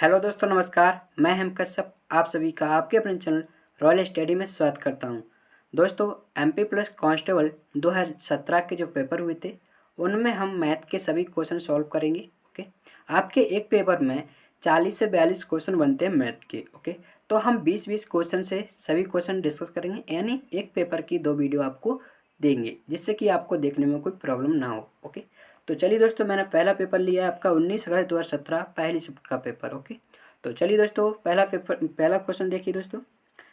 Hello दोस्तों, नमस्कार। मैं हेम कश्यप आप सभी का आपके अपने चैनल रॉयल स्टडी में स्वागत करता हूं। दोस्तों, एमपी प्लस कांस्टेबल 2017 के जो पेपर हुए थे उनमें हम मैथ के सभी क्वेश्चन सॉल्व करेंगे। ओके, आपके एक पेपर में 40 से 42 क्वेश्चन बनते हैं मैथ के। ओके, तो हम 20-20 क्वेश्चन से सभी क्वेश्चन डिस्कस करेंगे, यानी एक पेपर की 2 वीडियो आपको देंगे, जिससे कि आपको देखने में कोई प्रॉब्लम ना हो। ओके, तो चलिए दोस्तों, मैंने पहला पेपर लिया है आपका 19 अगस्त 2017 पहली शिफ्ट का पेपर। ओके, तो चलिए दोस्तों, पहला क्वेश्चन देखिए दोस्तों।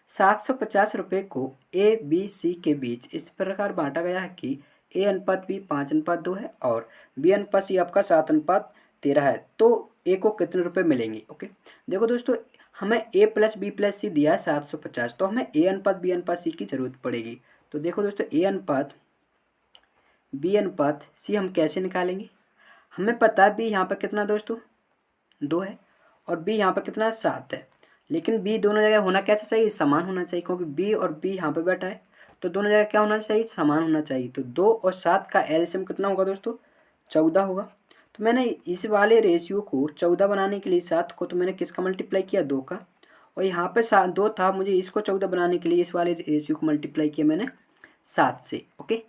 750 रुपये को ए बी सी के बीच इस प्रकार बांटा गया है कि ए अनुपात बी 5:2 है और बी अनुपात सी आपका 7:13 है, तो ए को कितने रुपए मिलेंगे। ओके, देखो दोस्तों, हमें ए प्लस बी प्लस सी दिया है 750, तो हमें ए अनुपात बी अनुपात सी की जरूरत पड़ेगी। तो देखो दोस्तों, ए अनुपात बी अनुपात सी हम कैसे निकालेंगे। हमें पता है बी यहाँ पर कितना दोस्तों 2 है और बी यहाँ पर कितना 7 है, लेकिन बी दोनों जगह होना कैसे चाहिए, समान होना चाहिए, क्योंकि बी और बी यहाँ पर बैठा है तो दोनों जगह क्या होना चाहिए, समान होना चाहिए। तो 2 और 7 का एलसीएम कितना होगा दोस्तों 14 होगा। तो मैंने इस वाले रेशियो को 14 बनाने के लिए 7 को तो मैंने किसका मल्टीप्लाई किया 2 का, और यहाँ पर 2 था, मुझे इसको 14 बनाने के लिए इस वाले रेशियो को मल्टीप्लाई किया मैंने 7 से। ओके,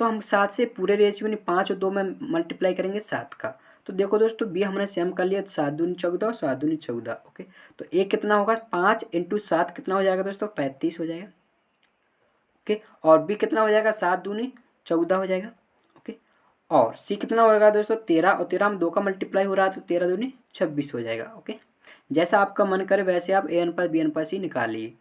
तो हम 7 से पूरे रेशियो नहीं 5 और 2 में मल्टीप्लाई करेंगे 7 का। तो देखो दोस्तों, बी हमने सेम कर लिया, तो 7 दूनी 14 और 7 दूनी 14। ओके, तो ए कितना होगा 5 × 7 कितना हो जाएगा दोस्तों 35 हो जाएगा। ओके, और बी कितना हो जाएगा 7 दूनी 14 हो जाएगा। ओके, और सी कितना होगा दोस्तों 13, और 13 में 2 का मल्टीप्लाई हो रहा है तो 13 दूनी 26 हो जाएगा। ओके, जैसा आपका मन करे वैसे आप ए अनुपात बी अनुपात सी निकाल लिए।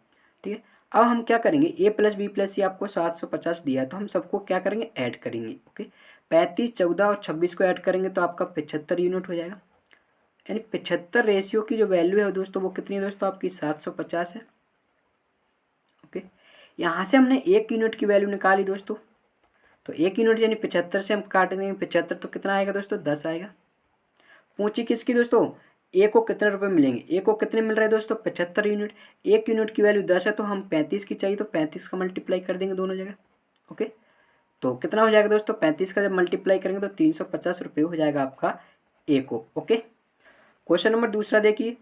ठीक है, अब हम क्या करेंगे, ए प्लस बी प्लस सी आपको 750 दिया है, तो हम सबको क्या करेंगे ऐड करेंगे। ओके, 35, 14 और 26 को ऐड करेंगे तो आपका 75 यूनिट हो जाएगा। यानी 75 रेशियो की जो वैल्यू है दोस्तों वो कितनी है दोस्तों आपकी 750 है। ओके, यहाँ से हमने 1 यूनिट की वैल्यू निकाली दोस्तों, तो 1 यूनिट यानी 75 से हम काट देंगे 75, तो कितना आएगा दोस्तों 10 आएगा। पूछी किसकी दोस्तों, ए को कितने रुपए मिलेंगे, ए को कितने मिल रहे हैं दोस्तों 75 यूनिट। 1 यूनिट की वैल्यू 10 है तो हम 35 की चाहिए, तो 35 का मल्टीप्लाई कर देंगे दोनों जगह। ओके, तो कितना हो जाएगा दोस्तों 35 का जब मल्टीप्लाई करेंगे तो 350 रुपये हो जाएगा आपका ए को। ओके, क्वेश्चन नंबर दूसरा देखिए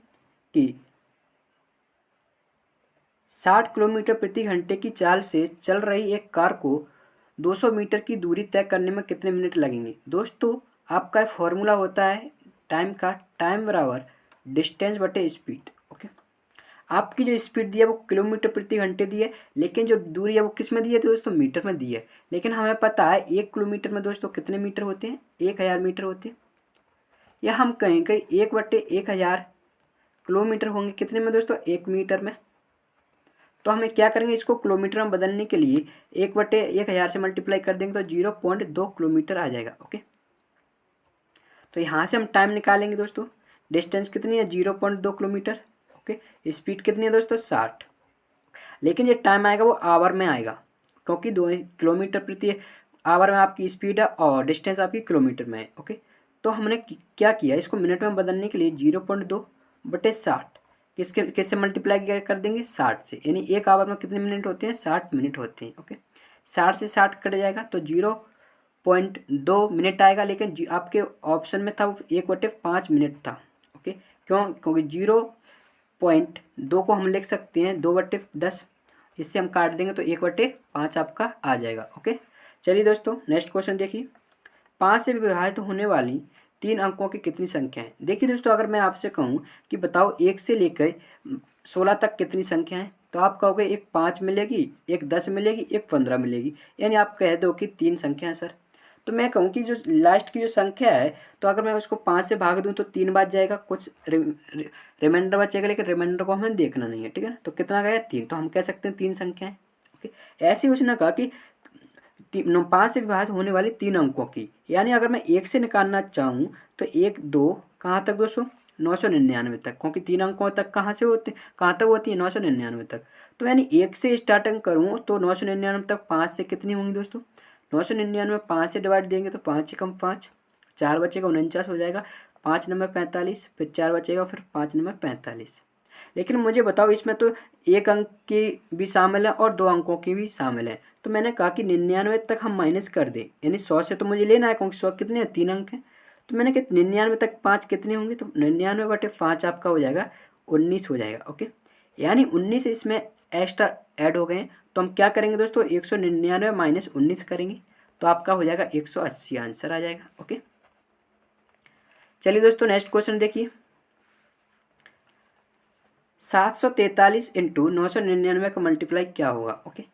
कि 60 किलोमीटर प्रति घंटे की चाल से चल रही एक कार को 200 मीटर की दूरी तय करने में कितने मिनट लगेंगे। दोस्तों, आपका फॉर्मूला होता है टाइम का, टाइम बराबर डिस्टेंस बटे स्पीड। ओके, आपकी जो स्पीड दी है वो किलोमीटर प्रति घंटे दी है, लेकिन जो दूरी है वो किस में दी है दोस्तों मीटर में दी है। लेकिन हमें पता है 1 किलोमीटर में दोस्तों कितने मीटर होते हैं 1000 मीटर होते हैं, या हम कहें कि 1/1000 किलोमीटर होंगे कितने में दोस्तों 1 मीटर में। तो हमें क्या करेंगे, इसको किलोमीटर में बदलने के लिए 1/1000 से मल्टीप्लाई कर देंगे तो 0.2 किलोमीटर आ जाएगा। ओके, तो यहाँ से हम टाइम निकालेंगे दोस्तों, डिस्टेंस कितनी है 0.2 किलोमीटर। ओके, स्पीड कितनी है दोस्तों 60, लेकिन ये टाइम आएगा वो आवर में आएगा, क्योंकि 2 किलोमीटर प्रति आवर में आपकी स्पीड है और डिस्टेंस आपकी किलोमीटर में है। ओके, तो हमने क्या किया, इसको मिनट में बदलने के लिए 0.2/60 किससे मल्टीप्लाई कर देंगे 60 से, यानी 1 आवर में कितने मिनट होते हैं 60 मिनट होते हैं। ओके, 60 से 60 कट जाएगा तो 0.2 मिनट आएगा, लेकिन आपके ऑप्शन में था वो 1/5 मिनट था। ओके, क्योंकि 0.2 को हम लिख सकते हैं 2/10, इससे हम काट देंगे तो 1/5 आपका आ जाएगा। ओके, चलिए दोस्तों नेक्स्ट क्वेश्चन देखिए। 5 से विभाजित होने वाली 3 अंकों की कितनी संख्या है। देखिए दोस्तों, अगर मैं आपसे कहूँ कि बताओ 1 से लेकर 16 तक कितनी संख्या है, तो आप कहोगे एक 5 मिलेगी, एक 10 मिलेगी, एक 15 मिलेगी, यानी आप कह दो कि 3 संख्या है सर। तो मैं कहूँ कि जो लास्ट की जो संख्या है, तो अगर मैं उसको 5 से भाग दूँ तो 3 बच जाएगा, कुछ रिमाइंडर बचेगा, लेकिन रिमाइंडर को हमें देखना नहीं है। ठीक है ना, तो कितना गया 3, तो हम कह सकते हैं 3 संख्या है। ओके, ऐसे ही उसने कहा कि 5 से विभाजित होने वाली 3 अंकों की, यानी अगर मैं 1 से निकालना चाहूँ तो 1 2 कहाँ तक दोस्तों 999 तक, क्योंकि 3 अंकों तक कहाँ तक होती है 999 तक। तो यानी 1 से स्टार्टिंग करूँ तो 999 तक 5 से कितनी होंगी दोस्तों 999 5 से डिवाइड देंगे तो 5 से कम 5, 4 बचेगा 49 हो जाएगा, 5 नंबर 45, फिर 4 बचेगा, फिर 5 नंबर 45। लेकिन मुझे बताओ इसमें तो 1 अंक की भी शामिल है और 2 अंकों की भी शामिल है, तो मैंने कहा कि 99 तक हम माइनस कर दें, यानी 100 से तो मुझे लेना है, क्योंकि 100 कितने हैं 3 अंक हैं, तो मैंने कहा 99 तक 5 कितने होंगे, तो 99/5 आपका हो जाएगा 19 हो जाएगा। ओके, यानी 19 इसमें एक्स्ट्रा ऐड हो गए हैं। तो हम क्या करेंगे दोस्तों, 199 माइनस 19 करेंगे तो आपका हो जाएगा 180 आंसर आ जाएगा। ओके, चलिए दोस्तों नेक्स्ट क्वेश्चन देखिए। 743 इंटू 999 का मल्टीप्लाई क्या होगा। ओके,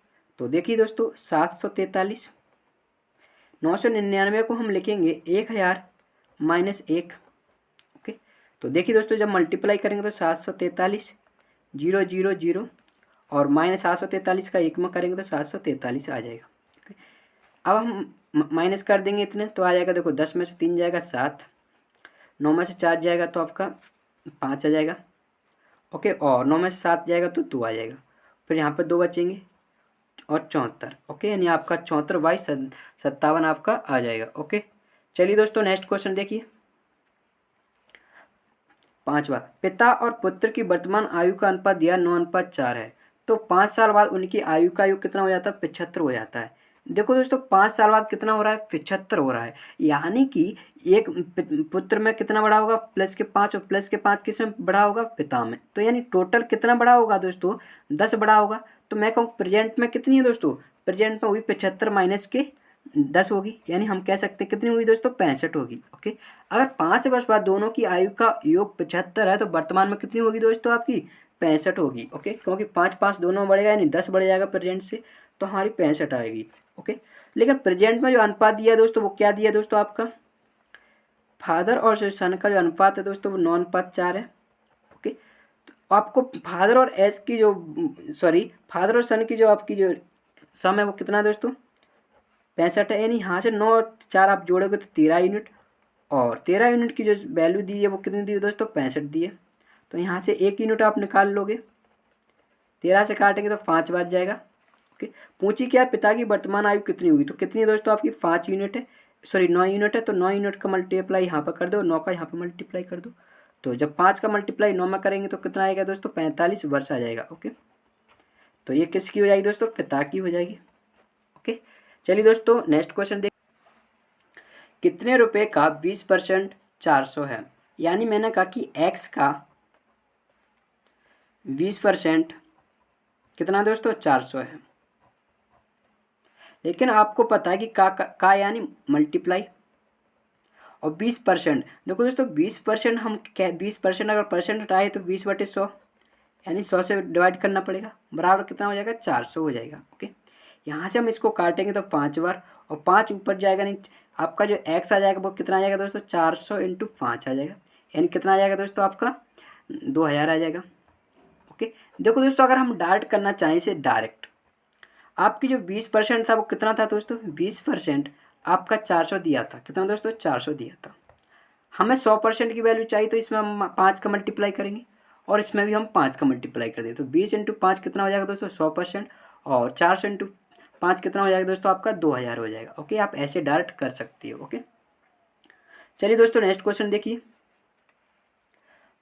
तो देखिए दोस्तों 743 999 को हम लिखेंगे 1000 माइनस 1। ओके, तो देखिए दोस्तों जब मल्टीप्लाई करेंगे तो 743 0 0 0 और माइनस 743 का 1 में करेंगे तो 743 आ जाएगा। ओके, अब हम माइनस कर देंगे इतने तो आ जाएगा, देखो 10 में से 3 जाएगा 7, 9 में से 4 जाएगा तो आपका 5 आ जाएगा। ओके, और 9 में से 7 जाएगा तो 2 आ जाएगा, फिर यहाँ पर 2 बचेंगे और 74। ओके, यानी आपका 74/57 आपका आ जाएगा। ओके, चलिए दोस्तों नेक्स्ट क्वेश्चन देखिए। 5वां, पिता और पुत्र की वर्तमान आयु का अनुपात दिया 9:4 है, तो 5 साल बाद उनकी आयु का योग कितना हो जाता है, 75 हो जाता है। देखो दोस्तों 5 साल बाद कितना हो रहा है, 75 हो रहा है, यानी कि एक पुत्र में कितना बड़ा होगा, +5 और +5 किस में बड़ा होगा, पिता में। तो यानी टोटल कितना बड़ा होगा दोस्तों, 10 बड़ा होगा। तो मैं कहूँ प्रेजेंट में कितनी है दोस्तों, प्रेजेंट में हुई 75 माइनस के 10 होगी, यानी हम कह सकते हैं कितनी हुई दोस्तों, 65 होगी। ओके, अगर 5 वर्ष बाद दोनों की आयु का योग 75 है तो वर्तमान में कितनी होगी दोस्तों, आपकी 65 होगी। ओके, क्योंकि 5 5 दोनों बढ़ेगा यानी 10 बढ़ जाएगा प्रेजेंट से, तो हमारी 65 आएगी। ओके, लेकिन प्रेजेंट में जो अनुपात दिया है दोस्तों वो क्या दिया दोस्तों, आपका फादर और सन का जो अनुपात है दोस्तों वो 9:4 है। ओके, तो आपको फादर और एस की जो फादर और सन की जो आपकी जो सम है वो कितना है दोस्तों, 65 है, यानी यहाँ से 9 और 4 आप जोड़ोगे तो 13 यूनिट, और 13 यूनिट की जो वैल्यू दी है वो कितनी दी है दोस्तों, 65 दी है। तो यहाँ से 1 यूनिट आप निकाल लोगे, 13 से काटेंगे तो 5 बच जाएगा। ओके, पूछी क्या है, पिता की वर्तमान आयु कितनी होगी, तो कितनी है दोस्तों आपकी 5 यूनिट है, 9 यूनिट है, तो 9 यूनिट का मल्टीप्लाई यहाँ पर कर दो, 9 का यहाँ पर मल्टीप्लाई कर दो। तो जब 5 का मल्टीप्लाई 9 में करेंगे तो कितना आएगा दोस्तों, 45 वर्ष आ जाएगा। ओके, तो ये किसकी हो जाएगी दोस्तों, पिता की हो जाएगी। ओके, चलिए दोस्तों नेक्स्ट क्वेश्चन देख। कितने रुपए का 20% 400 है, यानी मैंने कहा कि x का 20% कितना दोस्तों, 400 है, लेकिन आपको पता है कि का यानी मल्टीप्लाई और 20%। देखो दोस्तों 20% हम क्या, 20% अगर परसेंट हटाए तो 20/100, यानी 100 से डिवाइड करना पड़ेगा, बराबर कितना हो जाएगा, 400 हो जाएगा। ओके, यहाँ से हम इसको काटेंगे तो 5 बार और 5 ऊपर जाएगा, नहीं आपका जो x आ जाएगा वो कितना आ जाएगा दोस्तों, 400 × 5 आ जाएगा, यानी कितना आ जाएगा दोस्तों, आपका 2000 आ जाएगा। ओके, देखो दोस्तों अगर हम डायरेक्ट करना चाहें इसे डायरेक्ट, आपकी जो 20% था वो कितना था दोस्तों, 20% आपका 400 दिया था, कितना दोस्तों, 400 दिया था। हमें 100% की वैल्यू चाहिए तो इसमें हम 5 का मल्टीप्लाई करेंगे और इसमें भी हम 5 का मल्टीप्लाई कर दें, तो 20 × 5 कितना हो जाएगा दोस्तों, 100%, और 400 × 5 कितना हो जाएगा दोस्तों, आपका 2000 हो जाएगा। ओके, आप ऐसे डायरेक्ट कर सकते हो। ओके, चलिए दोस्तों नेक्स्ट क्वेश्चन देखिए।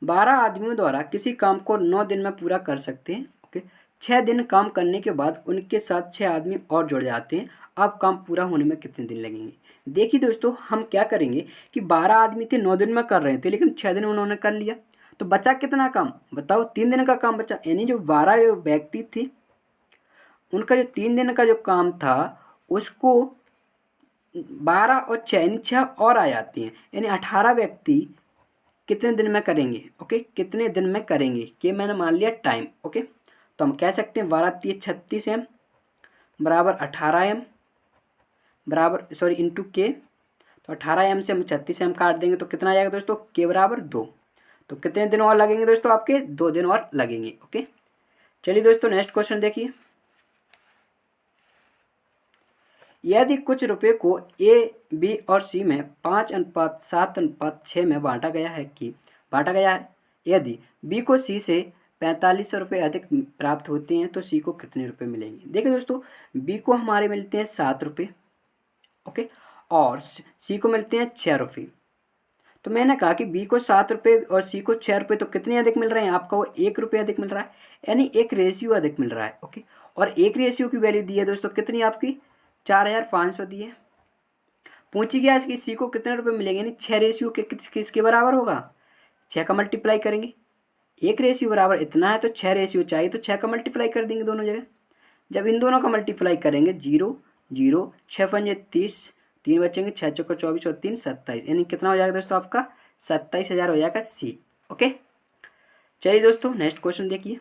12 आदमियों द्वारा किसी काम को 9 दिन में पूरा कर सकते हैं। ओके, 6 दिन काम करने के बाद उनके साथ 6 आदमी और जुड़ जाते हैं, अब काम पूरा होने में कितने दिन लगेंगे। देखिए दोस्तों हम क्या करेंगे कि 12 आदमी थे, 9 दिन में कर रहे थे, लेकिन 6 दिन उन्होंने कर लिया, तो बचा कितना काम बताओ, 3 दिन का काम बचा, यानी जो 12 व्यक्ति थे उनका जो 3 दिन का जो काम था उसको 12 और 6 यानी 6 और आ जाती हैं, यानी 18 व्यक्ति कितने दिन में करेंगे। ओके, कितने दिन में करेंगे, कि मैंने मान लिया टाइम। ओके, तो हम कह सकते हैं 12 × 36 एम बराबर 18 एम बराबर इंटू के, तो 18 एम से हम 36 एम काट देंगे तो कितना आ जाएगा दोस्तों, के बराबर 2। तो कितने दिन और लगेंगे दोस्तों, आपके 2 दिन और लगेंगे। ओके, चलिए दोस्तों नेक्स्ट क्वेश्चन देखिए। यदि कुछ रुपये को ए, बी और सी में 5:7:6 में बांटा गया है, यदि बी को सी से 4500 रुपये अधिक प्राप्त होते हैं तो सी को कितने रुपए मिलेंगे। देखिए दोस्तों बी को हमारे मिलते हैं 7 रुपये, ओके, और सी को मिलते हैं 6 रुपये। तो मैंने कहा कि बी को 7 रुपये और सी को 6 रुपये, तो कितने अधिक मिल रहे हैं, आपका वो 1 रुपये अधिक मिल रहा है, यानी एक रेशियो अधिक मिल रहा है। ओके, और एक रेशियो की वैल्यू दी है दोस्तों कितनी, आपकी 4500 दी है। पूछी गया कि सी को कितने रुपए मिलेंगे, यानी 6 रेशियो के किसके बराबर होगा, 6 का मल्टीप्लाई करेंगे। 1 रेशियो बराबर इतना है तो 6 रेशियो चाहिए, तो 6 का मल्टीप्लाई कर देंगे दोनों जगह। जब इन दोनों का मल्टीप्लाई करेंगे 0 0 6 पंजे 30, 3 बचेंगे, 6 चौका 24 और 3 27, यानी कितना हो जाएगा दोस्तों आपका 27,000 हो जाएगा सी। ओके, चलिए दोस्तों नेक्स्ट क्वेश्चन देखिए।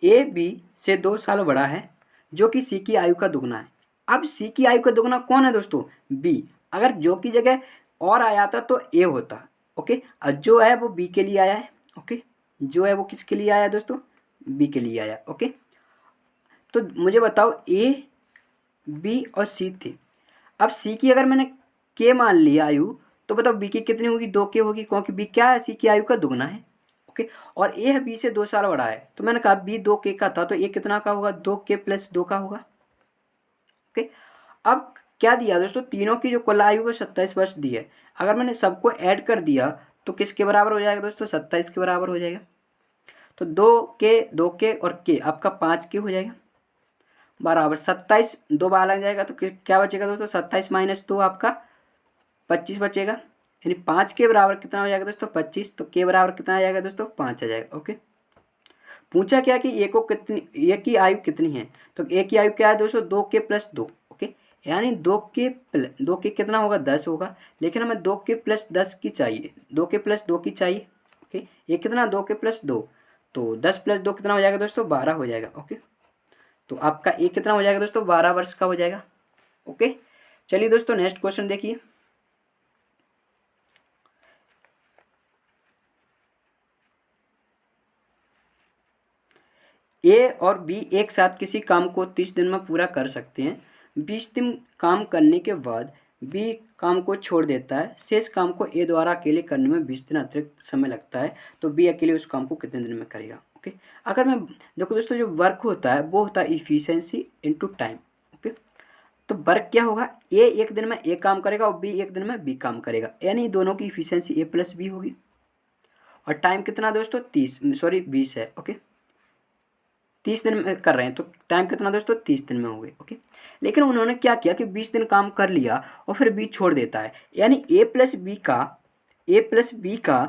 ए बी से 2 साल बड़ा है जो कि सी की आयु का दुगना है। अब सी की आयु का दुगना कौन है दोस्तों, बी। अगर जो की जगह और आया था तो ए होता। ओके, और जो है वो बी के लिए आया है। ओके, जो है वो किसके लिए आया दोस्तों, बी के लिए आया। ओके, तो मुझे बताओ ए बी और सी थे। अब सी की अगर मैंने के मान लिया आयु, तो बताओ बी की कितनी होगी, 2 के होगी, क्योंकि बी क्या है, सी की आयु का दुगना है। ओके, और ए है बी से 2 साल बड़ा है, तो मैंने कहा बी 2 के का था तो ए कितना का होगा, 2 के प्लस 2 का होगा। ओके, अब क्या दिया दोस्तों, तीनों की जो कुल आयु वो 27 वर्ष दी है। अगर मैंने सबको ऐड कर दिया तो किसके बराबर हो जाएगा दोस्तों, 27 के बराबर हो जाएगा। तो 2 के और के आपका 5 के हो जाएगा बराबर 27, 2 बाहर लग जाएगा तो क्या बचेगा दोस्तों, 27 माइनस 2 आपका 25 बचेगा, यानी 5 के बराबर कितना हो जाएगा दोस्तों 25, तो के बराबर कितना आ जाएगा दोस्तों 5 आ जाएगा। ओके, पूछा क्या कि ए को कितनी, ए की आयु कितनी है, तो ए की आयु क्या है दोस्तों 2 के प्लस 2। ओके, यानी 2 के कितना होगा 10 होगा, लेकिन हमें 2 के प्लस 10 की चाहिए, 2 के प्लस 2 की चाहिए। ओके, ये कितना 2 के प्लस 2, तो 10 प्लस 2 कितना हो जाएगा दोस्तों 12 हो जाएगा। ओके, तो आपका ए कितना हो जाएगा दोस्तों 12 वर्ष का हो जाएगा। ओके, चलिए दोस्तों नेक्स्ट क्वेश्चन देखिए। ए और बी एक साथ किसी काम को 30 दिन में पूरा कर सकते हैं। 20 दिन काम करने के बाद बी काम को छोड़ देता है, शेष काम को ए द्वारा अकेले करने में 20 दिन अतिरिक्त समय लगता है, तो बी अकेले उस काम को कितने दिन में करेगा। ओके, अगर मैं देखो दोस्तों, जो वर्क होता है वो होता है इफिशियंसी इनटू टाइम। ओके, तो वर्क क्या होगा, ए एक दिन में ए काम करेगा और बी एक दिन में बी काम करेगा, यानी दोनों की इफिशियंसी ए प्लस बी होगी। और टाइम कितना दोस्तों 20 है। ओके, 30 दिन में कर रहे हैं तो टाइम कितना दोस्तों 30 दिन में हो गए। ओके, लेकिन उन्होंने क्या किया कि 20 दिन काम कर लिया और फिर बी छोड़ देता है, यानी ए प्लस बी का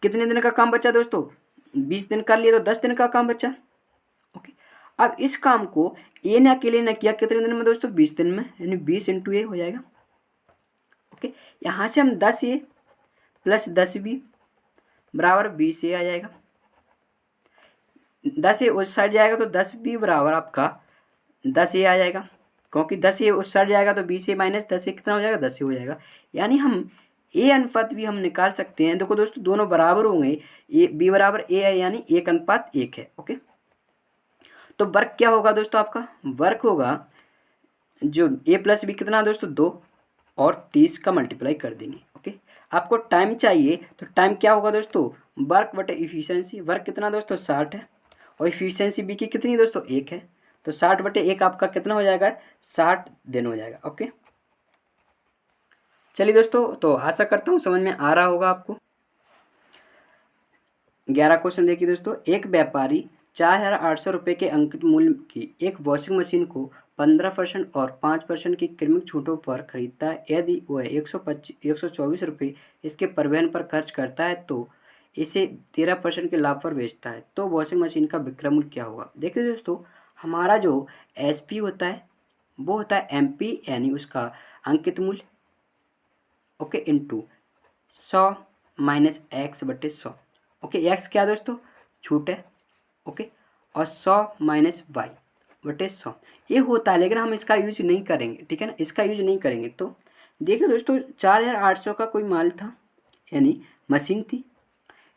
कितने दिन का काम बचा दोस्तों, 20 दिन कर लिया तो 10 दिन का काम बचा। ओके, अब इस काम को ए ने अकेले ने किया कितने दिन में दोस्तों 20 दिन में, यानी 20 इंटू ए हो जाएगा। ओके, यहाँ से हम 10 ए प्लस 10 बी बराबर 20 ए आ जाएगा। 10 ए उस साइड जाएगा तो 10 बी बराबर आपका 10 ए आ जाएगा, क्योंकि 10 ए उस साइड जाएगा तो 20 ए माइनस 10 ए कितना हो जाएगा 10 ए हो जाएगा। यानी हम ए अनुपात भी हम निकाल सकते हैं। देखो दोस्तों, दोनों बराबर होंगे, ए बी बराबर ए है, यानी 1:1 है। ओके, तो वर्क क्या होगा दोस्तों, आपका वर्क होगा जो ए प्लस बी कितना दोस्तों 2 और 30 का मल्टीप्लाई कर देंगे। ओके, आपको टाइम चाहिए तो टाइम क्या होगा दोस्तों, वर्क बटे इफिशियंसी। वर्क कितना दोस्तों 60 है और इफिशियंसी बी की कितनी दोस्तों 1 है, तो 60/1 आपका कितना हो जाएगा 60 दिन हो जाएगा। ओके, चलिए दोस्तों, तो आशा करता हूँ समझ में आ रहा होगा आपको। 11 क्वेश्चन देखिए दोस्तों। एक व्यापारी 4,800 रुपये के अंकित मूल्य की एक वॉशिंग मशीन को 15% और 5% की क्रमिक छूटों पर खरीदता है। यदि वह 124 रुपये इसके परिवहन पर खर्च करता है तो इसे 13% के लाभ पर बेचता है, तो वॉशिंग मशीन का विक्रय मूल्य क्या होगा। देखिए दोस्तों, हमारा जो SP होता है वो होता है MP, यानी उसका अंकित मूल्य। Okay, into 100 minus x/100। Okay, x क्या दोस्तों छूट है। ओके, और 100 माइनस y/100 ये होता है, लेकिन हम इसका यूज नहीं करेंगे, ठीक है ना, इसका यूज नहीं करेंगे। तो देखिए दोस्तों, 4,800 का कोई माल था, यानी मशीन थी,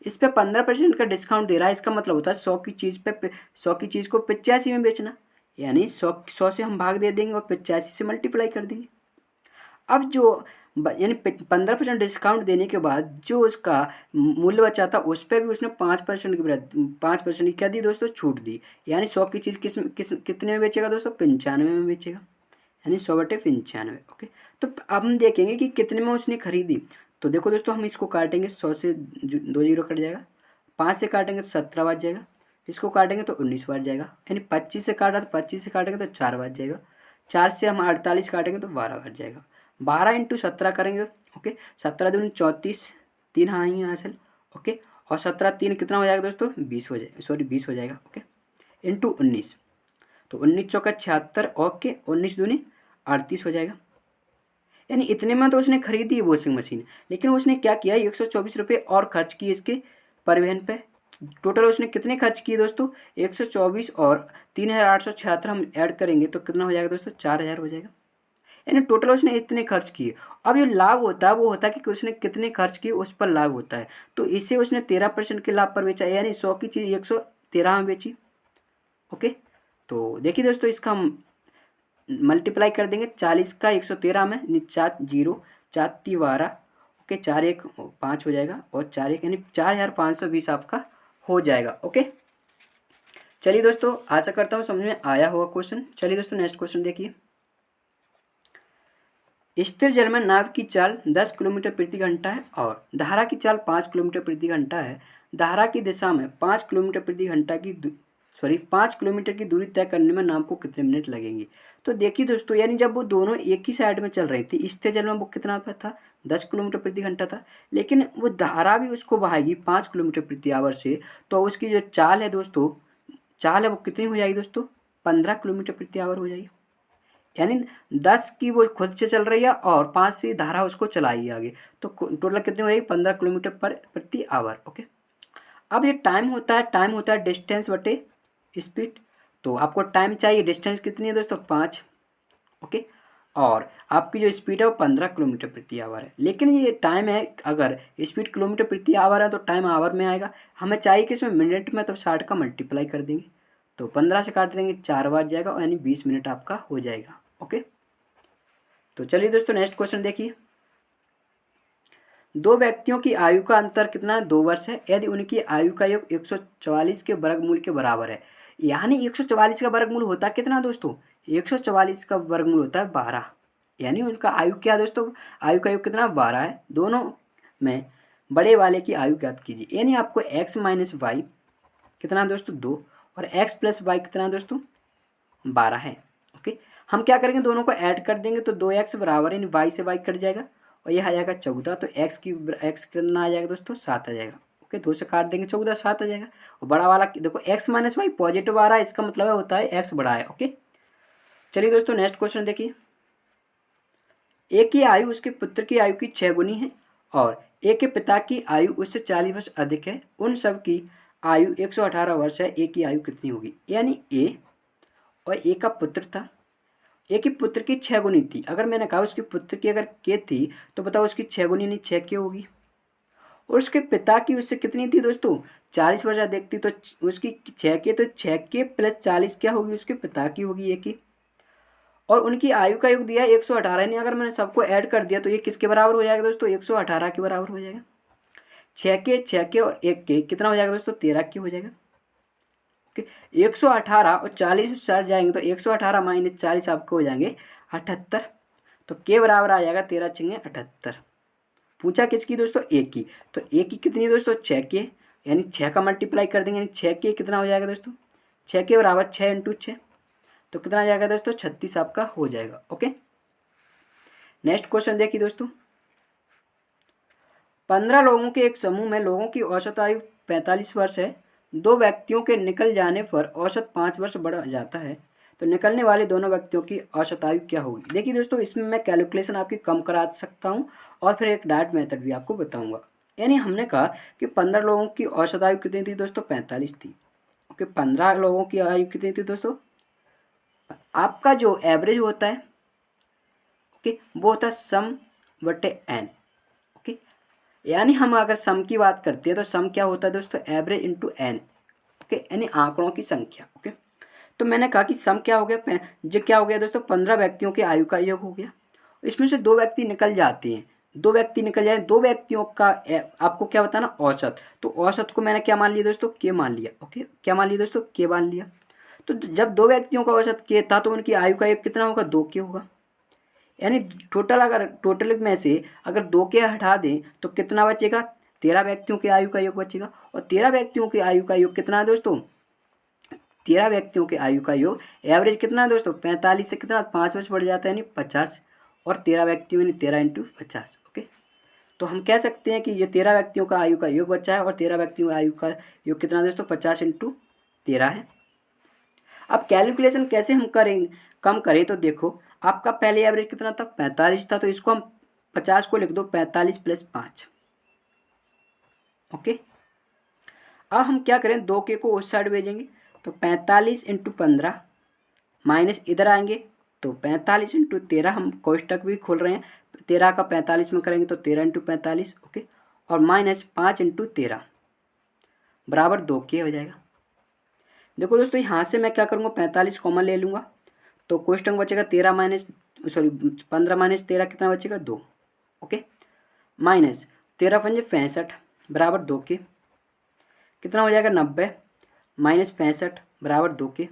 इस पे 15% का डिस्काउंट दे रहा है। इसका मतलब होता है 100 की चीज़ पे 100 की चीज़ को 85 में बेचना, यानी 100 से हम भाग दे देंगे और 85 से मल्टीप्लाई कर देंगे। अब जो यानी 15% डिस्काउंट देने के बाद जो उसका मूल्य बचा था उस पर भी उसने 5% की क्या दी दोस्तों छूट दी, यानी 100 की चीज़ कितने में बेचेगा दोस्तों 95 में बेचेगा, यानी 100/95। ओके, तो अब हम देखेंगे कि कितने में उसने खरीदी। तो देखो दोस्तों, हम इसको काटेंगे, 100 से 2 जीरो कट जाएगा, 5 से काटेंगे तो 17 बच जाएगा, इसको काटेंगे तो 19 बच जाएगा, यानी 25 से काटा तो 25 से काटेंगे तो 4 बच जाएगा, 4 से हम 48 काटेंगे तो 12 बच जाएगा। 12 इंटू 17 करेंगे, ओके। 17 दूनी 34, 3 हाँ ही यहाँ से, ओके। और 17 3 कितना हो जाएगा दोस्तों, 20 हो जाएगा, सॉरी 20 हो जाएगा, ओके। इंटू 19, तो 19 चौका 76, ओके। 19 दूनी 38 हो जाएगा। यानी इतने में तो उसने खरीदी है वॉशिंग मशीन, लेकिन उसने क्या किया, 124 रुपये और खर्च किए इसके परिवहन पे। टोटल उसने कितने खर्च किए दोस्तों, 124 और 3876 हम ऐड करेंगे तो कितना हो जाएगा दोस्तों, 4000 हो जाएगा। यानी टोटल उसने इतने खर्च किए। अब जो लाभ होता है वो होता है कि उसने कितने खर्च किए उस पर लाभ होता है। तो इसे उसने 13% के लाभ पर बेचा, यानी 100 की चीज़ 113 में बेची, ओके। तो देखिए दोस्तों, इसका हम मल्टीप्लाई कर देंगे 40 का 113 में, 4 जीरो 4 12, ओके। 4 1 5 हो जाएगा, और 4 1 यानी 4520 आपका हो जाएगा, ओके। चलिए दोस्तों, आशा करता हूँ समझ में आया होगा क्वेश्चन। चलिए दोस्तों, नेक्स्ट क्वेश्चन देखिए। स्थिर जल में नाव की चाल 10 किलोमीटर प्रति घंटा है और धारा की चाल 5 किलोमीटर प्रति घंटा है। धारा की दिशा में 5 किलोमीटर प्रति घंटा की 5 किलोमीटर की दूरी तय करने में नाव को कितने मिनट लगेंगे। तो देखिए दोस्तों, यानी जब वो दोनों एक ही साइड में चल रही थी, स्थिर जल में वो कितना पे था, 10 किलोमीटर प्रति घंटा था, लेकिन वो धारा भी उसको बहाएगी 5 किलोमीटर प्रति आवर से, तो उसकी जो चाल है दोस्तों, चाल है वो कितनी हो जाएगी दोस्तों, 15 किलोमीटर प्रति आवर हो जाएगी। यानी 10 की वो खुद से चल रही है और 5 से धारा उसको चलाएगी आगे, तो टोटल कितनी हो जाएगी, 15 किलोमीटर पर प्रति आवर, ओके। अब ये टाइम होता है डिस्टेंस बटे स्पीड। तो आपको टाइम चाहिए, डिस्टेंस कितनी है दोस्तों, 5, ओके। और आपकी जो स्पीड है वो 15 किलोमीटर प्रति आवर है, लेकिन ये टाइम है, अगर स्पीड किलोमीटर प्रति आवर है तो टाइम आवर में आएगा। हमें चाहिए कि इसमें मिनट में, तो 60 का मल्टीप्लाई कर देंगे, तो 15 से काट देंगे, 4 बार जाएगा, यानी 20 मिनट आपका हो जाएगा, ओके। तो चलिए दोस्तों, नेक्स्ट क्वेश्चन देखिए। दो व्यक्तियों की आयु का अंतर कितना है, 2 वर्ष है। यदि उनकी आयु का योग 144 के वर्गमूल के बराबर है, यानी 144 का वर्गमूल होता है कितना दोस्तों, 144 का वर्गमूल होता है 12, यानी उनका आयु क्या दोस्तों, आयु का योग कितना 12 है। दोनों में बड़े वाले की आयु ज्ञात कीजिए। यानी आपको x माइनस वाई कितना दोस्तों, 2, और x प्लस वाई कितना दोस्तों, 12 है, ओके। हम क्या करेंगे, दोनों को ऐड कर देंगे, तो 2x बराबर, यानी y से y कट जाएगा, और यह आ जाएगा 14, तो x कितना आ जाएगा दोस्तों, 7 आ जाएगा, ओके। 2 से काट देंगे, 14, 7 आ जाएगा। और बड़ा वाला देखो x माइनस वाई पॉजिटिव आ रहा है, इसका मतलब होता है x बड़ा है, ओके। चलिए दोस्तों, नेक्स्ट क्वेश्चन देखिए। एक की आयु उसके पुत्र की आयु की 6 गुनी है और एक के पिता की आयु उससे 40 वर्ष अधिक है। उन सब की आयु 118 वर्ष है। ए की आयु कितनी होगी। यानी ए और ए का पुत्र था, ए की पुत्र की 6 गुनी थी। अगर मैंने कहा उसके पुत्र की अगर के थी तो बताओ उसकी 6 गुनी नहीं 6 के होगी। और उसके पिता की उससे कितनी थी दोस्तों, 40 वर्ष अधिक थी, तो उसकी 6 के, तो 6 के प्लस 40 क्या होगी, उसके पिता की होगी ए की। और उनकी आयु का योग दिया है 118, यानी अगर मैंने सबको ऐड कर दिया तो ये किसके बराबर हो जाएगा दोस्तों, 118 के बराबर हो जाएगा। 6 के और 1 के कितना हो जाएगा दोस्तों, 13 के हो जाएगा, ओके। 118 और 40 से जाएंगे तो 118 माइनस 40 आपको हो जाएंगे 78, तो के बराबर आ जाएगा 13 छिंगे 78। पूछा किसकी दोस्तों, ए की, तो ए की कितनी है दोस्तों, 6 के, यानी 6 का मल्टीप्लाई कर देंगे, यानी 6 के कितना हो जाएगा दोस्तों, 6 के बराबर 6 इंटू 6, तो कितना आ जाएगा दोस्तों, 36 आपका हो जाएगा, ओके। नेक्स्ट क्वेश्चन देखिए दोस्तों। 15 लोगों के एक समूह में लोगों की औसत आयु 45 वर्ष है। 2 व्यक्तियों के निकल जाने पर औसत 5 वर्ष बढ़ जाता है, तो निकलने वाले दोनों व्यक्तियों की औसत आयु क्या होगी। देखिए दोस्तों, इसमें मैं कैलकुलेशन आपकी कम करा सकता हूँ और फिर एक डायरेक्ट मेथड भी आपको बताऊंगा। यानी हमने कहा कि 15 लोगों की औसत आयु कितनी थी दोस्तों, 45 थी, ओके। 15 लोगों की आयु कितनी थी दोस्तों, आपका जो एवरेज होता है, ओके, वो होता है सम बटे एन, ओके। यानी हम अगर सम की बात करते हैं तो सम क्या होता है दोस्तों, एवरेज इंटू एन, ओके, यानी आंकड़ों की संख्या, ओके। तो मैंने कहा कि सम क्या हो गया, जो क्या हो गया दोस्तों, 15 व्यक्तियों के आयु का योग हो गया। इसमें से 2 व्यक्ति निकल जाते हैं, 2 व्यक्ति निकल जाए, 2 व्यक्तियों का आपको क्या बताना, औसत। तो औसत को मैंने क्या मान लिया दोस्तों, के मान लिया, ओके। क्या मान लिया दोस्तों, के मान लिया। तो जब 2 व्यक्तियों का औसत के था तो उनकी आयु का योग कितना होगा, 2 के होगा। यानी टोटल में से अगर 2 के हटा दें तो कितना बचेगा, 13 व्यक्तियों की आयु का योग बचेगा। और 13 व्यक्तियों की आयु का योग कितना है दोस्तों, 13 व्यक्तियों के आयु का योग, एवरेज कितना है दोस्तों 45 से कितना 5 वर्ष बढ़ जाता है यानी 50, और 13 व्यक्तियों यानी 13 × 50। ओके, तो हम कह सकते हैं कि ये 13 व्यक्तियों का आयु का योग बचा है और 13 व्यक्तियों का आयु का योग कितना दोस्तों 50 × 13 है। अब कैलकुलेशन कैसे हम करेंगे, कम करें, तो देखो आपका पहले एवरेज कितना था 45 था, तो इसको हम 50 को लिख दो 45 + 5। ओके, अब हम क्या करें 2 के को उस साइड भेजेंगे, तो 45 × 15 माइनस इधर आएंगे तो 45 × 13, हम कोष्टक भी खोल रहे हैं, 13 का 45 में करेंगे तो 13 × 45। ओके, और माइनस 5 × 13 बराबर 2 के हो जाएगा। देखो दोस्तों यहाँ से मैं क्या करूँगा 45 कॉमन ले लूँगा, तो कोष्टक बचेगा 15 माइनस 13 कितना बचेगा 2। ओके, माइनस 13 × 5 = 65 बराबर 2 के, कितना हो जाएगा 90 माइनस 65 बराबर 2 के,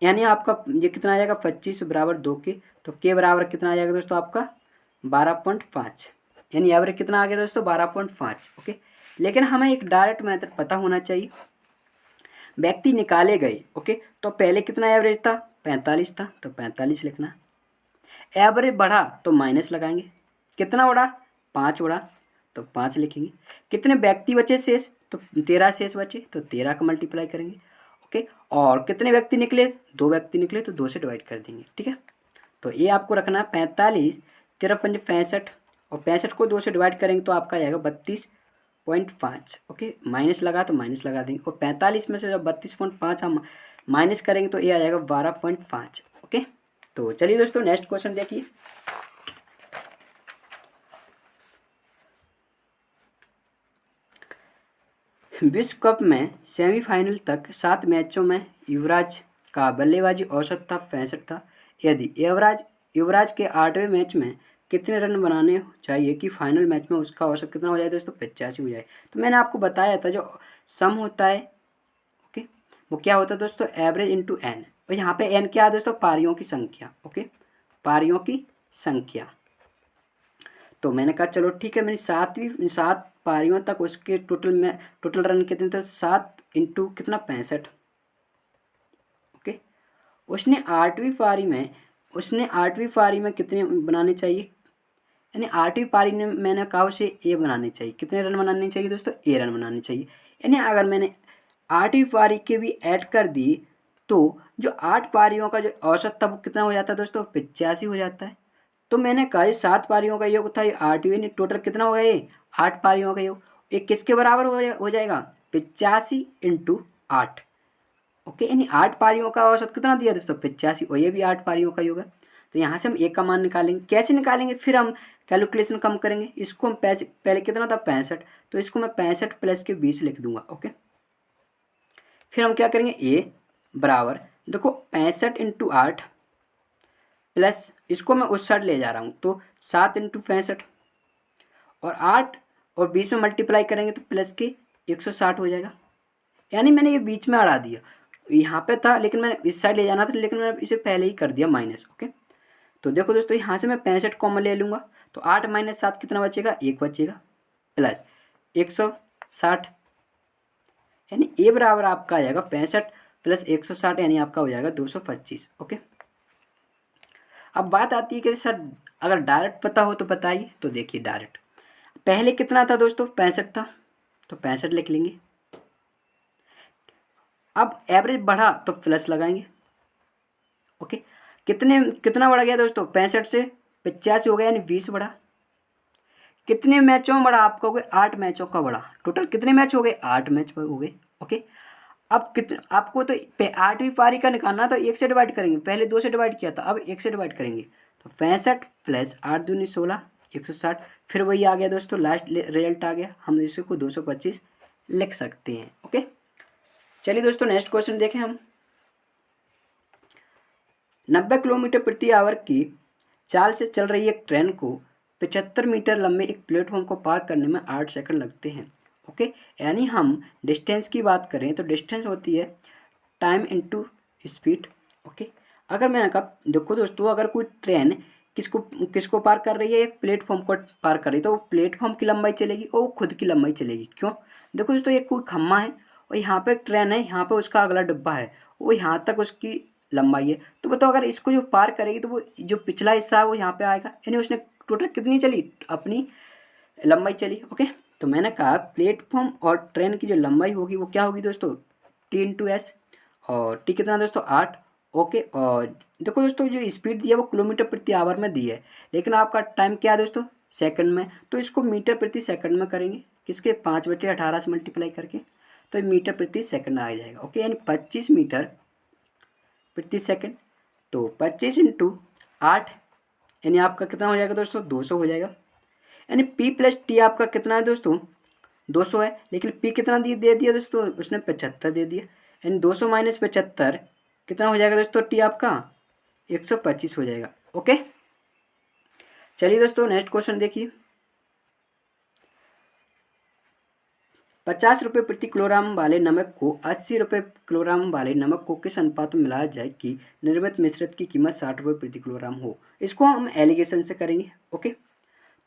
यानी आपका ये कितना आ जाएगा 25 बराबर 2 के, तो के बराबर कितना आ जाएगा दोस्तों आपका 12.5, यानी एवरेज कितना आ गया दोस्तों 12.5। ओके, लेकिन हमें एक डायरेक्ट मेथड पता होना चाहिए। व्यक्ति निकाले गए, ओके, तो पहले कितना एवरेज था 45 था, तो 45 लिखना। एवरेज बढ़ा तो माइनस लगाएंगे, कितना बढ़ा 5 बढ़ा, तो 5 लिखेंगे। कितने व्यक्ति बचे शेष, तो 13 शेष बचे, तो 13 का मल्टीप्लाई करेंगे। ओके, और कितने व्यक्ति निकले 2 व्यक्ति निकले, तो 2 से डिवाइड कर देंगे। ठीक है, तो ये आपको रखना है 45, 13 × 5 = 65, और 65 को 2 से डिवाइड करेंगे तो आपका आएगा 32.5। ओके, माइनस लगा तो माइनस लगा देंगे, और 45 में से जब 32.5 हम माइनस करेंगे तो ये आ जाएगा 12.5। ओके, तो चलिए दोस्तों नेक्स्ट क्वेश्चन देखिए। विश्व कप में सेमीफाइनल तक 7 मैचों में युवराज का बल्लेबाजी औसत था 65 था। यदि युवराज के 8वें मैच में कितने रन बनाने चाहिए कि फाइनल मैच में उसका औसत कितना हो जाए दोस्तों 85 हो जाए। तो मैंने आपको बताया था जो सम होता है, ओके, वो क्या होता है दोस्तों एवरेज × n, और यहाँ पे n क्या है दोस्तों पारियों की संख्या। ओके, पारियों की संख्या, तो मैंने कहा चलो ठीक है, मैंने 7 पारियों तक उसके टोटल रन कितने थे 7 × कितना 65। ओके, उसने 8वीं पारी में कितने बनाने चाहिए, यानी 8वीं पारी में मैंने कहा उसे ए बनाने चाहिए, कितने रन बनाने चाहिए दोस्तों ए रन बनाने चाहिए। यानी अगर मैंने 8वीं पारी के भी ऐड कर दी तो जो 8 पारियों का जो औसत था वो कितना हो जाता है दोस्तों 85 हो जाता है। तो मैंने कहा 7 पारियों का योग था ये 8वीं, टोटल कितना हो गया ये 8 पारियों का योग, ये किसके बराबर हो जाएगा 85 × 8। ओके, यानी 8 पारियों का औसत कितना दिया दोस्तों 85, और ये भी 8 पारियों का योग है। तो यहाँ से हम एक का मान निकालेंगे, कैसे निकालेंगे फिर हम कैलकुलेशन कम करेंगे। इसको हम पहले कितना था 65, तो इसको मैं 65 + के 20 लिख दूंगा। ओके, फिर हम क्या करेंगे ए बराबर देखो 65 × 8 प्लस इसको मैं उस साइड ले जा रहा हूँ तो 7 × 65, और 8 और 20 में मल्टीप्लाई करेंगे तो प्लस के 160 हो जाएगा। यानी मैंने ये बीच में अड़ा दिया, यहाँ पे था लेकिन मैंने इस साइड ले जाना था, लेकिन मैंने इसे पहले ही कर दिया माइनस। ओके, तो देखो दोस्तों यहाँ से मैं 65 कॉमन ले लूँगा, तो 8 - 7 कितना बचेगा 1 बचेगा, प्लस 160, यानी ए बराबर आपका आ जाएगा 65 + 160, यानी आपका हो जाएगा 225। ओके, अब बात आती है कि सर अगर डायरेक्ट पता हो तो बताइए। तो देखिए डायरेक्ट पहले कितना था दोस्तों 65 था, तो 65 लिख लेंगे। अब एवरेज बढ़ा तो प्लस लगाएंगे। ओके, कितना बढ़ गया दोस्तों 65 से 85 हो गया, यानी 20 बढ़ा। कितने मैचों में बढ़ा आपका हो गया 8 मैचों का बढ़ा। टोटल कितने मैच हो गए 8 मैच हो गए। ओके, अब आपको तो 8वीं पारी का निकालना, तो 1 से डिवाइड करेंगे, पहले 2 से डिवाइड किया था अब 1 से डिवाइड करेंगे, तो 65 + 8 × 2 = 16, 160, फिर वही आ गया दोस्तों लास्ट रिजल्ट आ गया, हम इसको 225 लिख सकते हैं। ओके, चलिए दोस्तों नेक्स्ट क्वेश्चन देखें हम। 90 किलोमीटर प्रति आवर की चाल से चल रही एक ट्रेन को 75 मीटर लंबे एक प्लेटफॉर्म को पार करने में 8 सेकंड लगते हैं। ओके, यानी हम डिस्टेंस की बात करें तो डिस्टेंस होती है टाइम × स्पीड। ओके, अगर मैंने कहा देखो दोस्तों अगर कोई ट्रेन किसको पार कर रही है, एक प्लेटफॉर्म को पार कर रही है, तो वो प्लेटफॉर्म की लंबाई चलेगी और वो खुद की लंबाई चलेगी। क्यों, देखो दोस्तों एक कोई खम्मा है और यहाँ पे एक ट्रेन है, यहाँ पे उसका अगला डिब्बा है, वो यहाँ तक उसकी लंबाई है। तो बताओ अगर इसको जो पार करेगी तो वो जो पिछला हिस्सा है वो यहाँ पे आएगा, यानी उसने टोटल कितनी चली अपनी लंबाई चली। ओके, तो मैंने कहा प्लेटफॉर्म और ट्रेन की जो लंबाई होगी वो क्या होगी दोस्तों, T/S, और टी कितना दोस्तों 8। ओके, और देखो दोस्तों जो स्पीड दी है वो किलोमीटर प्रति आवर में दी है, लेकिन आपका टाइम क्या है दोस्तों सेकंड में, तो इसको मीटर प्रति सेकंड में करेंगे, किसके 5/18 से मल्टीप्लाई करके, तो मीटर प्रति सेकंड आ जाएगा। ओके, यानी 25 मीटर प्रति सेकंड, तो 25 इंटू 8 यानी आपका कितना हो जाएगा दोस्तों 200 हो जाएगा। यानी P+T आपका कितना है दोस्तों 200 है, लेकिन P कितना दे दिया दोस्तों उसने 75 दे दिया, यानी 200 माइनस 75 कितना हो जाएगा दोस्तों T आपका 125 हो जाएगा। ओके, चलिए दोस्तों नेक्स्ट क्वेश्चन देखिए। 50 रुपये प्रति किलोग्राम वाले नमक को 80 रुपये किलोग्राम वाले नमक को किस अनुपात में मिलाया जाए कि निर्मित मिश्रित की कीमत 60 रुपये प्रति किलोग्राम हो। इसको हम एलिगेशन से करेंगे। ओके,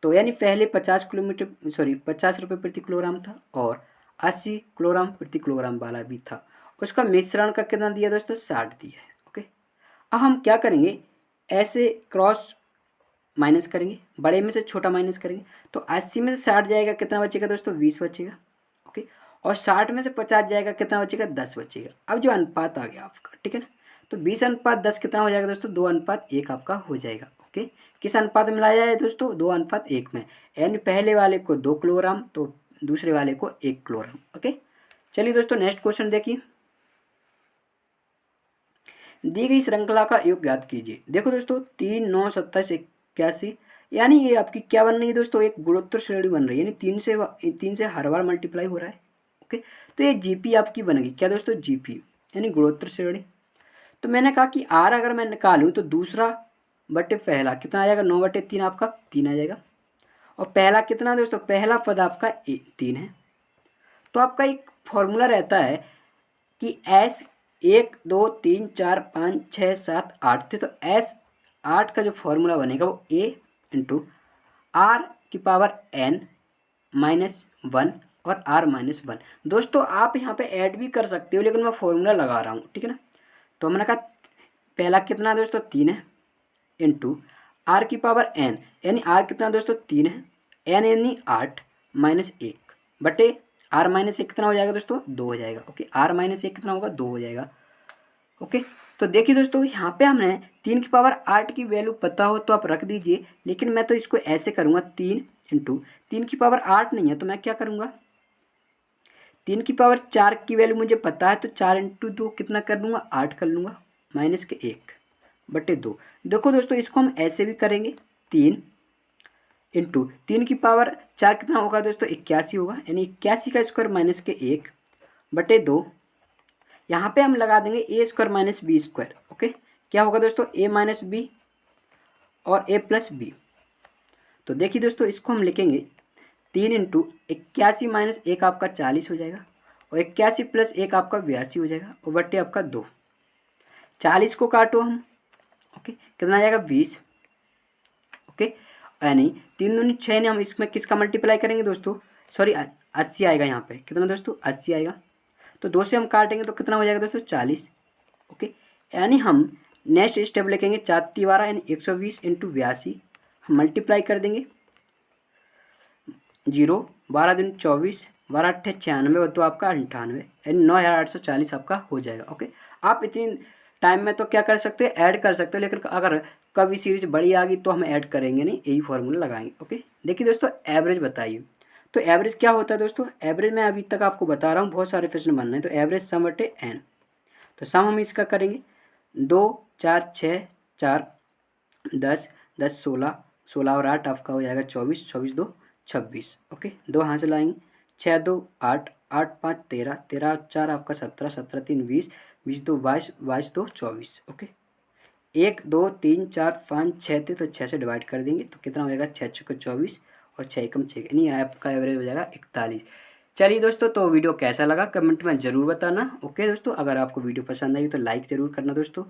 तो यानी पहले 50 रुपये प्रति किलोग्राम था और 80 किलोग्राम प्रति किलोग्राम वाला भी था, उसका मिश्रण का कितना दिया दोस्तों 60 दिया है। ओके, अब हम क्या करेंगे, ऐसे क्रॉस माइनस करेंगे, बड़े में से छोटा माइनस करेंगे, तो 80 में से 60 जाएगा कितना बचेगा दोस्तों 20 बचेगा। ओके, और 60 में से 50 जाएगा कितना बचेगा 10 बचेगा। अब जो अनुपात आ गया आपका, ठीक है ना, तो 20:10 कितना हो जाएगा दोस्तों 2:1 आपका हो जाएगा। ओके, किस अनुपात में मिलाया है दोस्तों 2:1 में, यानी पहले वाले को 2 किलोग्राम तो दूसरे वाले को 1 किलोग्राम। ओके, चलिए दोस्तों नेक्स्ट क्वेश्चन देखिए। दी गई श्रृंखला का योग ज्ञात कीजिए। देखो दोस्तों 3, 9, 27, 81, यानी ये आपकी क्या बन रही है दोस्तों एक गुणोत्तर श्रेणी बन रही है, यानी 3 से हर बार मल्टीप्लाई हो रहा है। ओके, तो ये जीपी आपकी बनेगी क्या दोस्तों जीपी, यानी गुणोत्तर श्रेणी। तो मैंने कहा कि आर अगर मैं निकालूँ तो दूसरा बटे पहला कितना आ जाएगा 9/3 आपका 3 आ जाएगा, और पहला कितना दोस्तों पहला पद आपका 3 है। तो आपका एक फॉर्मूला रहता है कि S 1 2 3 4 5 6 7 8 थे, तो S 8 का जो फॉर्मूला बनेगा वो A इंटू R⁻n-1 और R-1। दोस्तों आप यहाँ पे ऐड भी कर सकते हो, लेकिन मैं फॉर्मूला लगा रहा हूँ, ठीक है ना। तो मैंने कहा पहला कितना दोस्तों 3 है इंटू R⁻n, यानी R कितना दोस्तों 3 है, n यानी 8 -1 बटे R-1 कितना हो जाएगा दोस्तों 2 हो जाएगा। ओके, R-1 कितना होगा 2 हो जाएगा। ओके, तो देखिए दोस्तों यहाँ पे हमने 3⁸ की वैल्यू पता हो तो आप रख दीजिए, लेकिन मैं तो इसको ऐसे करूँगा 3 इंटू 3⁸ नहीं है तो मैं क्या करूँगा 3⁴ की वैल्यू मुझे पता है, तो 4 इंटू 2 कितना कर लूँगा 8 कर लूँगा -1/2। देखो दोस्तों इसको हम ऐसे भी करेंगे 3 इंटू 3⁴ कितना होगा दोस्तों 81 होगा, यानी 81 का स्क्वायर -1/2। यहाँ पे हम लगा देंगे A² - B²। ओके, क्या होगा दोस्तों A - B और A + B। तो देखिए दोस्तों इसको हम लिखेंगे 3 इंटू 81 - 1 आपका 40 हो जाएगा, और 81 + 1 आपका 82 हो जाएगा, और बट्टे आपका 2। 40 को काटो हम, ओके कितना आ जाएगा 20। ओके, यानी 3 दूनी 6 ने हम इसमें किसका मल्टीप्लाई करेंगे दोस्तों, सॉरी 80 आएगा यहाँ पे, कितना दोस्तों 80 आएगा। तो 2 से हम काटेंगे तो कितना हो जाएगा दोस्तों 40। ओके, यानी हम नेक्स्ट स्टेप लिखेंगे 4×12 यानी 120 इंटू 82, हम मल्टीप्लाई कर देंगे 0 12 दूनी 24 12 8 96 तो आपका 98, यानी 9840 आपका हो जाएगा। ओके, आप इतनी टाइम में तो क्या कर सकते हैं ऐड कर सकते हो, लेकिन अगर कभी सीरीज बड़ी आ गई तो हम ऐड करेंगे नहीं, यही फॉर्मूला लगाएंगे। ओके, देखिए दोस्तों एवरेज बताइए। तो एवरेज क्या होता है दोस्तों, एवरेज मैं अभी तक आपको बता रहा हूँ, बहुत सारे प्रश्न बन रहे हैं। तो एवरेज सम बटे n, तो सम हम इसका करेंगे 2 4 6 4 10 10 16 16 और 8 आपका हो जाएगा 24 24 2 26। ओके, 2 हाथ से लाएंगे 6 2 8 8 5 13 13 4 आपका 17 17 3 20 20 2 22 22 2 24। ओके, 1 2 3 4 5 6 थे तो 6 से डिवाइड कर देंगे तो कितना हो जाएगा 6 6 24 और 6 एकम 6, यानी आपका एवरेज हो जाएगा 41। चलिए दोस्तों, तो वीडियो कैसा लगा कमेंट में ज़रूर बताना। ओके दोस्तों, अगर आपको वीडियो पसंद आई तो लाइक ज़रूर करना दोस्तों,